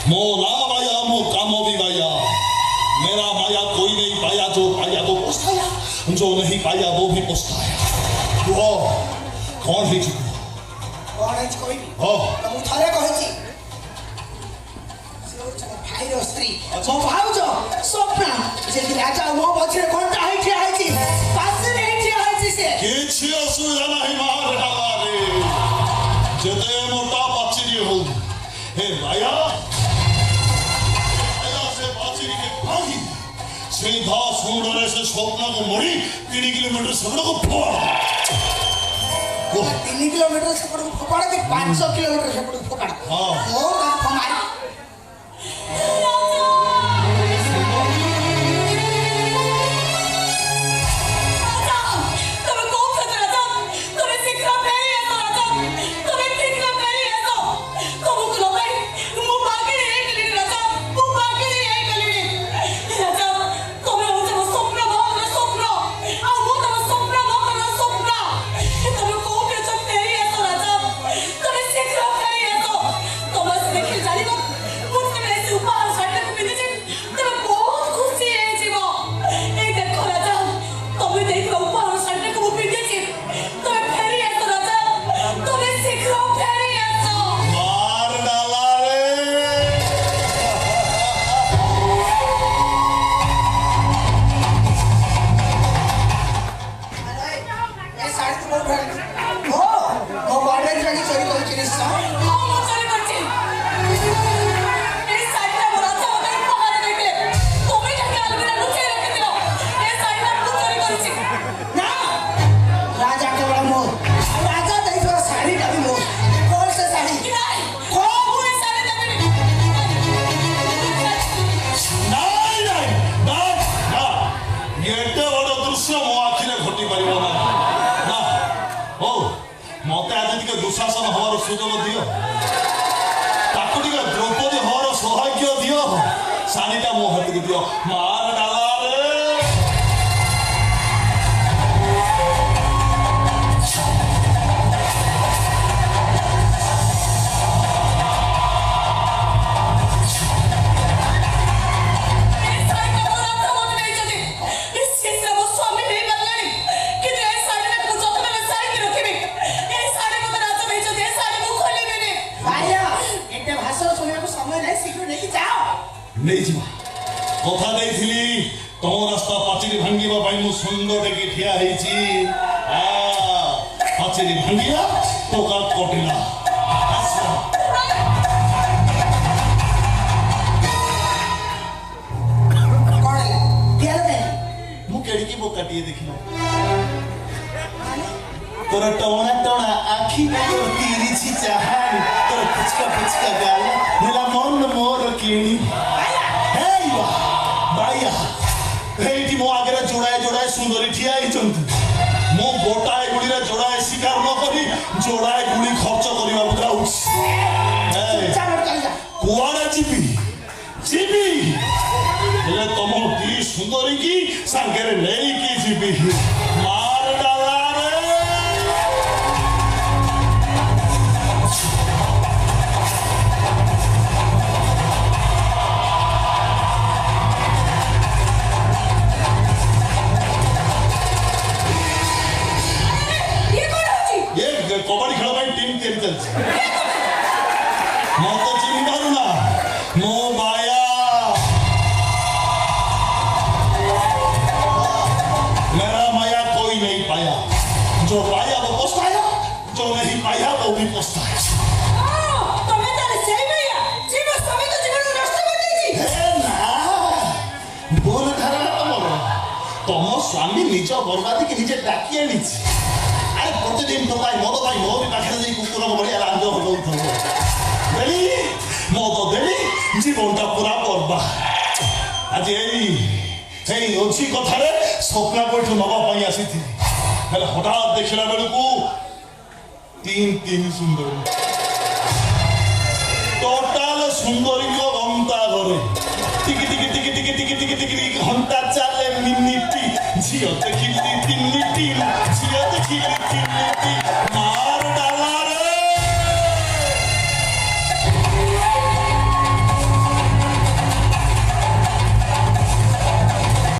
मो ना पाया मो कामो भी पाया मेरा माया कोई नहीं पाया जो पाया वो पछताया जो नहीं पाया वो भी पछताया वो कौन है जी कौन है कोई भी हो तो मु थारे कहछि भाईर स्त्री मो भाउज स्वप्ना जे राजा मो बछरे घंटा है ठिया है छी पासरे है ठिया है छी से किछि असुविधा नहीं मार डाला रे जते मोटा पाचिरी हो हे माया से पाचिरी के भागी सीधा सुंदर से स्वप्न को मोड़ी 3 किलोमीटर सड़क को फोड़ 3 किलोमीटर सेपट को फोकाड़ के 500 किलोमीटर सेपट को फोकाड़ हां मोर का हमारी दुशासन हमार सुजोग दियो ताको टिके द्रौपदी हमार सौभाग्य दियो सानीटा मो हाथ के दियो मार डाला रे नहीं जीवा कथा देइथिली तो रास्ता पाचिरी भांगीबा पाई मु सुंदर देखि ठिया हेछि आ पाचिरी भांगीला तो का कोटिला कौन है क्या दे मु केड़ी की बोका टिए देखिलो तोरा टोना आखी तोर तीरी छी चाहानी तोर पुचका गाल मेरा मन मोर केणी बाया हेटी मो आगे जोड़ाए सुंदरी ठिया हिचंत मो गोटाए गुड़ी जोड़ाए शिकार न करी जोड़ाए गुड़ी खर्च करबा बुझाउछ कुआडा जीबी ले तुम ती सुंदरी की संगरे लेई की जीबी मार डाला रे कबड्डी खेल भाई टीम केरी चलছে मत चिन्ह पारु ना मो बाया मेरा माया कोई नहीं पाया जो पाया वो पछताया जो नहीं पाया वो भी पछताया तमे तारे सही भैया जीवन समय तो जीवन नष्ट कर देजी हे ना बोल धरा तमर तम स्वामी निज बर्बादी के निजे डाकी आनिछि प्रतिदिन तो भाई मद भाई मो भी पाखे जाई कुकुर बढ़िया लांज होउथो देली मद देली जीवनटा पूरा बर्बाद आज एई ओछि कथा रे स्वप्न कोठु नबा पई आसीथि हेले हठात देखिला बेलकू तीन सुंदर टोटल सुंदरी को घंटा घरे टिकी घंटा चले मिनिटी झियो देखिली 3 मिनिटी झियो देखिली 3 मिनिटी